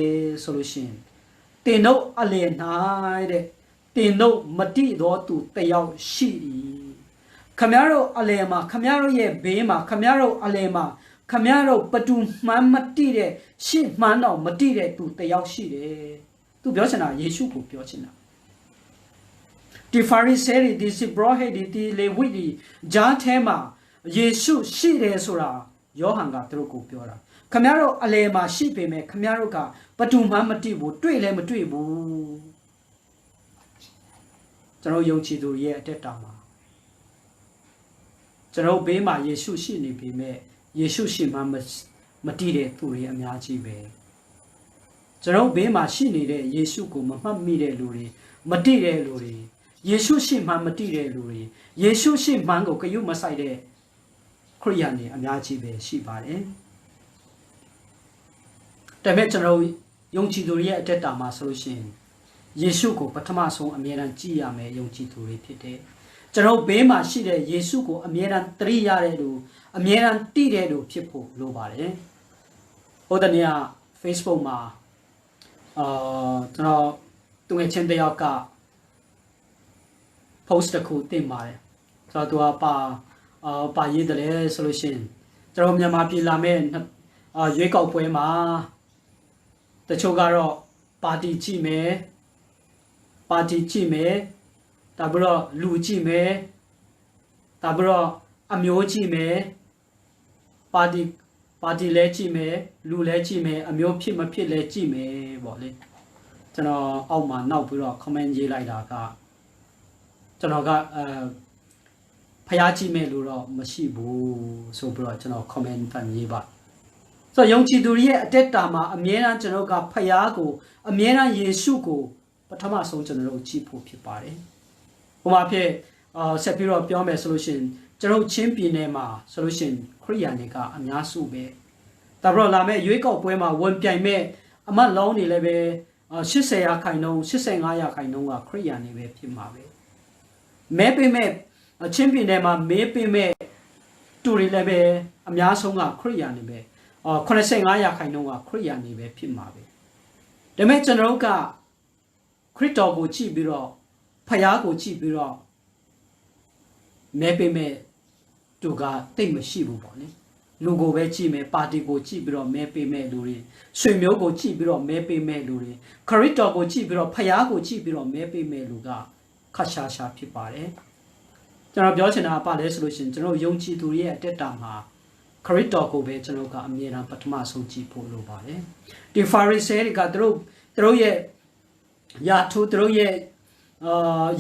ဆိုလို့ရှိရင်တင်တို့အလယ်၌တဲ့တင်တို့မတိတော်သူတယောက်ရှိ၏ခမရတို့အလယ်မှာခမရတို့ရဲ့ဘေးမှာခမရတို့အလယ်မှာခမရတို့ပတူမှန်းမတိတဲ့ရှေ့မှန်းတော့မတိတဲ့သူတယောက်ရှိတယ်သူပြောချင်တာယေရှုကိုပြောချင်တာဒီဖာရိဆဲတွေဒီဇေဘရဟိတ်တွေဒီလေဝိတွေဂျားထဲမှာယေရှုရှိတယ်ဆိုတာယောဟန်ကသူတို့ကိုပြောတာခမရတို့အလယ်မှာရှိပေမဲ့ခမရတို့ကဘသူမှမတိဘူးတွေ့လည်းမတွေ့ဘူးကျွန်တော်ယုံကြည်သူရဲ့အတက်တာမှာကျွန်တော်ဘေးမှာယေရှုရှိနေပေမဲ့ယေရှုရှိမှမတိတဲ့သူတွေအများကြီးပဲကျွန်တော်ဘေးမှာရှိနေတဲ့ယေရှုကိုမမှတ်မိတဲ့လူတွေမတိတဲ့လူတွေယေရှုရှိမှမတိတဲ့လူတွေယေရှုရှိမှန်ကိုဂရုမစိုက်တဲ့ခရိယန်တွေအများကြီးပဲရှိပါတယ်ဒါပေမဲ့ကျွန်တော်ယုံကြည်သူတွေရဲ့အတက်တာမှာဆိုလို့ရှိရင်ယေရှုကိုပထမဆုံးအမြဲတမ်းကြည့်ရမယ်ယုံကြည်သူတွေဖြစ်တယ်ကျွန်တော်ဘေးမှာရှိတဲ့ယေရှုကိုအမြဲတမ်းသတိရတဲ့လူအမြဲတမ်းတည်တဲ့လူဖြစ်ဖို့လိုပါတယ်ဟိုတနေ့က Facebook မှာကျွန်တော်သူငယ်ချင်းတယောက်က post တစ်ခုတင်ပါတယ်ဆိုတော့သူကပါရေးတယ်လေဆိုလို့ရှိရင်ကျွန်တော်မြန်မာပြည်လာမဲ့ရွေးကောက်ပွဲမှာတချို့ကတော့ပါတီကြည့်မယ်ဒါပြီးတော့လူကြည့်မယ်ဒါပြီးတော့အမျိုးကြည့်မယ်ပါတီလဲကြည့်မယ်လူလဲကြည့်မယ်အမျိုးဖြစ်မဖြစ်လဲကြည့်မယ်ပေါ့လေကျွန်တော်အောက်မှာနောက်ပြီးတော့ comment ရေးလိုက်တာကကျွန်တော်ကဖျားကြည့်မယ်လို့တော့မရှိဘူးဆိုပြီးတော့ကျွန်တော် comment ဖတ်ရေးပါဆိုတော့ယုံကြည်သူရဲ့အတက်တာမှာအမြဲတမ်းကျွန်တော်ကဖျားကိုအမြဲတမ်းယေရှုကိုပထမဆုံးကျွန်တော်တို့ကြည့်ဖို့ဖြစ်ပါတယ်။ဟိုမှာဖြစ်ဆက်ပြီးတော့ပြောမယ်ဆိုလို့ရှိရင်ကျွန်တော်ချင်းပြည်နယ်မှာဆိုလို့ရှိရင်ခရိယာတွေကအများစုပဲ။ဒါပြီးတော့လာမဲ့ရွေးကောက်ပွဲမှာဝင်ပြိုင်မဲ့အမတ်လောင်းတွေလည်းပဲ80%ရာခိုင်နှုန်း85%ရာခိုင်နှုန်းကခရိယာတွေပဲဖြစ်မှာပဲ။မဲပေးမဲ့ချင်းပြည်နယ်မှာမဲပေးမဲ့တူတွေလည်းပဲအများဆုံးကခရိယာတွေပဲ85%ရာခိုင်နှုန်းကခရိယာတွေပဲဖြစ်မှာပဲ။ဒါပေမဲ့ကျွန်တော်တို့ကခရစ်တော်ကိုကြည့်ပြီးတော့ဖယားကိုကြည့်ပြီးတော့မဲပေးမဲ့သူကတိတ်မရှိဘူးပေါ့လေလူကိုပဲကြည့်မယ်ပါတီကိုကြည့်ပြီးတော့မဲပေးမဲ့လူတွေဆွေမျိုးကိုကြည့်ပြီးတော့မဲပေးမဲ့လူတွေခရစ်တော်ကိုကြည့်ပြီးတော့ဖယားကိုကြည့်ပြီးတော့မဲပေးမဲ့လူကခက်ရှားရှားဖြစ်ပါတယ်ကျွန်တော်ပြောချင်တာကပါလဲဆိုလို့ရှိရင်ကျွန်တော်ယုံကြည်သူရဲ့အတက်တာမှာခရစ်တော်ကိုပဲကျွန်တော်ကအမြဲတမ်းပထမဆုံးကြည့်ဖို့လိုပါတယ်ဒီဖာရိဆဲတွေကသူတို့ရဲ့ယာထူးတို့ရဲ့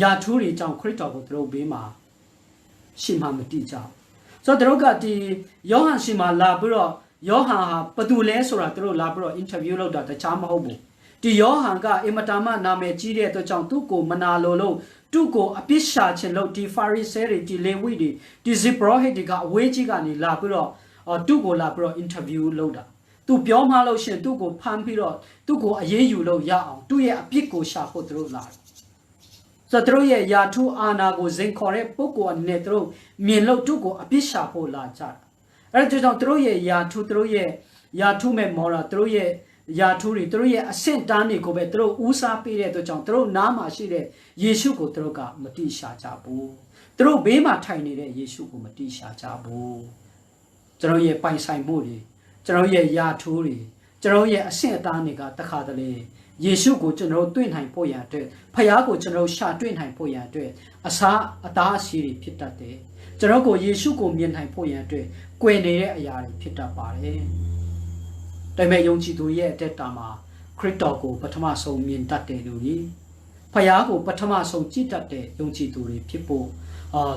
ယာထူးတွေကြောင့်ခရစ်တော်ကိုတို့ဘေးမှာရှေ့မှာမတိကြဆိုတော့တို့ကဒီယောဟန်ရှေ့မှာလာပြီးတော့ယောဟန်ဟာဘသူလဲဆိုတာတို့လာပြီးတော့ interview လုပ်တာတခြားမဟုတ်ဘူးဒီယောဟန်ကအင်မတာမနာမည်ကြီးတဲ့အတွက်ကြောင့်သူ့ကိုမနာလို့သူ့ကိုအပြစ်ရှာခြင်းလို့ဒီဖာရိဆဲတွေဒီလေဝိတွေဒီဇေဘရဟိတ်တွေကအဝေးကြီးကနေလာပြီးတော့သူ့ကိုလာပြီးတော့ interview လုပ်တာသူပြောမှလို့ရှင်သူ့ကိုဖမ်းပြီးတော့သူ့ကိုအရေးယူလို့ရအောင်သူ့ရဲ့အပြစ်ကိုရှာဖို့သူတို့လာတယ်ဆိုတော့သူတို့ရဲ့ယာထုအာနာကိုဇင်ခေါ်တဲ့ပုဂ္ဂိုလ်အနေနဲ့သူတို့မြင်လို့သူ့ကိုအပြစ်ရှာဖို့လာကြတာအဲဒါကြောင့်သူတို့ရဲ့ယာထုမဲ့မော်ရာသူတို့ရဲ့ယာထုတွေသူတို့ရဲ့အဆင့်တန်းတွေကိုပဲသူတို့ဦးစားပေးတဲ့အတွက်ကြောင့်သူတို့နားမှာရှိတဲ့ယေရှုကိုသူတို့ကမတိရှာကြဘူးသူတို့ဘေးမှာထိုင်နေတဲ့ယေရှုကိုမတိရှာကြဘူးကျွန်တော်ရဲ့ပိုင်ဆိုင်မှုတွေကျွန်တော်ရဲ့ယာထိုးတွေကျွန်တော်ရဲ့အဆင့်အတန်းတွေကတခါတလေယေရှုကိုကျွန်တော်တွေ့နိုင်ဖို့ရန်အတွက်ဖခင်ကိုကျွန်တော်ရှာတွေ့နိုင်ဖို့ရန်အတွက်အသားအစီတွေဖြစ်တတ်တယ်ကျွန်တော်ကိုယေရှုကိုမြင်နိုင်ဖို့ရန်အတွက်ကွယ်နေတဲ့အရာတွေဖြစ်တတ်ပါတယ်ဒါပေမဲ့ယုံကြည်သူရဲ့အတက်တာမှာခရစ်တော်ကိုပထမဆုံးမြင်တတ်တဲ့လူတွေဖခင်ကိုပထမဆုံးကြည့်တတ်တဲ့ယုံကြည်သူတွေဖြစ်ဖို့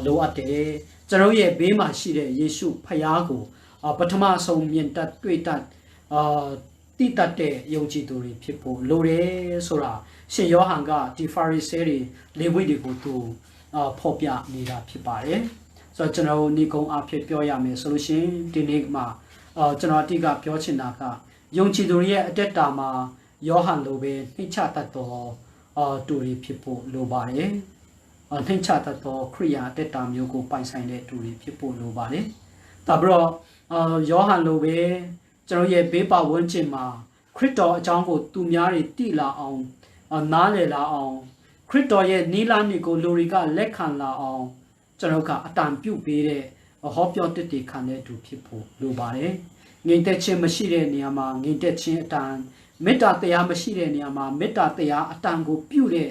လိုအပ်တယ်ကျွန်တော်ရဲ့ဘေးမှာရှိတဲ့ယေရှုဖခင်ကိုပထမဆုံးမြင်တတ်တွေ့တတ်တိတတ်တဲ့ယုံကြည်သူတွေဖြစ်ဖို့လိုတယ်ဆိုတာရှင်ယောဟန်ကဒီဖာရိဆဲတွေလေဝိတွေကိုသူဖော်ပြနေတာဖြစ်ပါတယ်ဆိုတော့ကျွန်တော်ဒီကုန်းအဖြစ်ပြောရမယ်ဆိုလို့ရှိရင်ဒီနေ့မှာကျွန်တော်အတိတ်ကပြောချင်တာကယုံကြည်သူရဲ့အတက်တာမှာယောဟန်လိုပဲနှိမ့်ချတတ်တော်တူတွေဖြစ်ဖို့လိုပါတယ်နှိမ့်ချတတ်တော်ခရိယာအတက်တာမျိုးကိုပိုင်ဆိုင်တဲ့တူတွေဖြစ်ဖို့လိုပါတယ်ဒါပြီးတော့ယောဟန်လိုပဲကျွန်တော်ရဲ့ဘေးပတ်ဝန်းကျင်မှာခရစ်တော်အကြောင်းကိုသူများတွေသိလာအောင်နားလည်လာအောင်ခရစ်တော်ရဲ့နိလန်းတွေကိုလူတွေကလက်ခံလာအောင်ကျွန်တော်ကအတန်ပြုတ်ပေးတဲ့ဟောပြောတက်တည်ခံတဲ့သူဖြစ်ဖို့လိုပါတယ်ငြိမ်သက်ခြင်းမရှိတဲ့နေရာမှာငြိမ်သက်ခြင်းအတန်မေတ္တာတရားမရှိတဲ့နေရာမှာမေတ္တာတရားအတန်ကိုပြုတဲ့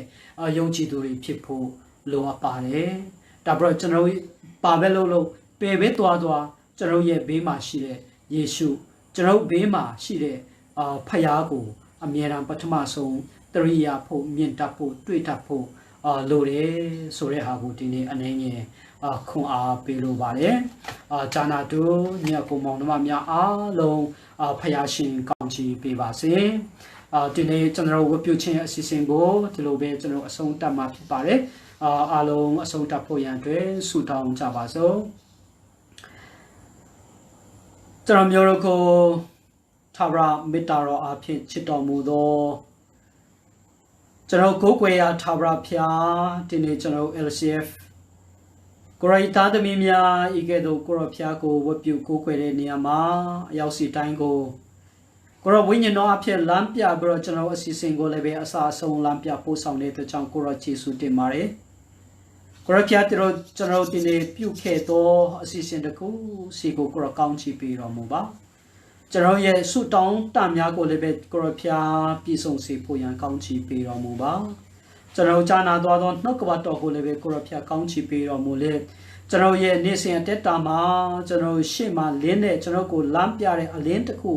ယုံကြည်သူတွေဖြစ်ဖို့လိုအပ်ပါတယ်ဒါပြီးတော့ကျွန်တော်ပါပဲလို့ပေပဲသွားကျွန်တော်ရဲ့ဘေးမှာရှိတဲ့ယေရှုကျွန်တော်ဘေးမှာရှိတဲ့ဖခင်ကိုအမြဲတမ်းပထမဆုံးတရိယာဖို့မြင့်တတ်ဖို့တွေ့တတ်ဖို့လိုတယ်ဆိုတဲ့ဟာကိုဒီနေ့အနေငယ်ခွန်အားပေးလိုပါတယ်ဂျာနာတူညီအကိုမောင်နှမများအားလုံးဖခင်ရှင်ကောင်းချီးပေးပါစေဒီနေ့ကျွန်တော်ဝတ်ပြုခြင်းအစီအစဉ်ကိုဒီလိုပဲကျွန်တော်အဆုံးသတ်မှာဖြစ်ပါတယ်အားလုံးအဆုံးသတ်ဖို့ရန်အတွက်ဆုတောင်းကြပါစို့ကျွန်တော်မျိုးတို့ကိုထာဝရမေတ္တာတော်အဖြစ်ချစ်တော်မူသောကျွန်တော်ကိုယ်ွယ်ရာထာဝရဘုရားဒီနေ့ကျွန်တော် LCF ကိုရိတာသမီးများဤကဲ့သို့ကိုရဘုရားကိုဝတ်ပြုကိုးကွယ်တဲ့နေရာမှာအရောက်စီတိုင်းကိုကိုရဝိညာဉ်တော်အဖြစ်လမ်းပြပြီးတော့ကျွန်တော်အစီအစဉ်ကိုလည်းပဲအစာအဆုံးလမ်းပြပို့ဆောင်တဲ့အတွက်ကြောင့်ကိုရယေရှုတင်ပါတယ်ကိုရဘုရားကျွန်တော်ဒီနေ့ပြုခဲ့သောအစီအစဉ်တခုစီကိုကိုရကောင်းချီးပေးတော်မူပါကျွန်တော်ရဲ့ဆုတောင်းတများကိုလည်းပဲကိုရဖျားပြည့်စုံစေဖို့ရန်ကောင်းချီးပေးတော်မူပါကျွန်တော်ကြားနာသွားသောနှုတ်ကပတ်တော်ကိုလည်းပဲကိုရဖျားကောင်းချီးပေးတော်မူလေကျွန်တော်ရဲ့နေ့စဉ်အသက်တာမှာကျွန်တော်ရှေ့မှာလင်းတဲ့ကျွန်တော်ကိုလမ်းပြတဲ့အလင်းတစ်ခု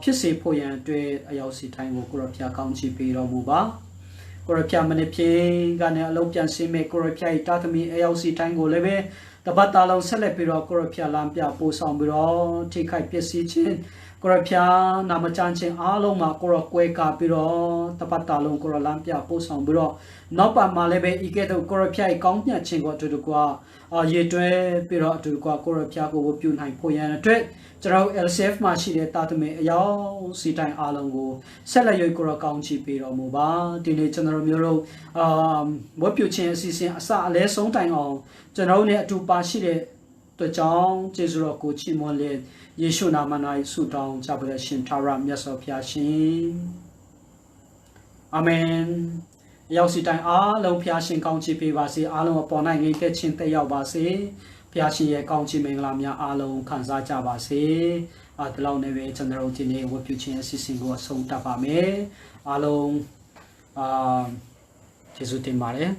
ဖြစ်စေဖို့ရန်အတွက်အရောက်စီတိုင်းကိုကိုရဖျားကောင်းချီးပေးတော်မူပါကိုရဖျားမနေ့ဖြင့်ကနေအလုံးပြန်စင်းမဲ့ကိုရဖျား၏တာသမီအရောက်စီတိုင်းကိုလည်းပဲတပတ်တာလုံးဆက်လက်ပြီးတော့ကိုရဖျားလမ်းပြပို့ဆောင်ပြီးတော့ထိခိုက်ပျက်စီးခြင်းကိုရဖျားနာမကျန်ခြင်းအားလုံးမှာကိုရကွဲကားပြီးတော့တပတ်တာလုံးကိုရလမ်းပြပို့ဆောင်ပြီးတော့နောက်ပတ်မှာလည်းပဲဤကဲ့သို့ကိုရဖျား၏ကောင်းမြတ်ခြင်းကိုအတူတကွရေတွဲပြီးတော့အတူတကွကိုရဖျားကိုဝပြုနိုင်ဖို့ရန်အတွက်ကျွန်တော် LCF မှာရှိတဲ့တာသမီအယောက်စီတိုင်းအားလုံးကိုဆက်လက်ရွေးကိုရကောင်းချီးပေးတော်မူပါဒီနေ့ကျွန်တော်မျိုးတို့ဝပြုခြင်းအစီအစဉ်အစအလဲဆုံးတိုင်အောင်ကျွန်တော်နဲ့အတူပါရှိတဲ့အတွက်ကြောင့်ကျေးဇူးတော်ကိုချီးမွမ်းလေယေရှုနာမ၌ဆုတောင်းကြပါရရှင်ထာဝရမြတ်စွာဘုရားရှင်အာမင်ရောက်စီတိုင်းအားလုံးဘုရားရှင်ကောင်းချီးပေးပါစေအားလုံးအပေါ်၌ငြိမ်သက်ခြင်းတက်ရောက်ပါစေဘုရားရှင်ရဲ့ကောင်းချီးမင်္ဂလာများအားလုံးခံစားကြပါစေဒီလောက်နဲ့ပဲကျွန်တော်ဒီနေ့ဝတ်ပြုခြင်းအစီအစဉ်ကိုအဆုံးသတ်ပါမယ်အားလုံးကျေးဇူးတင်ပါတယ်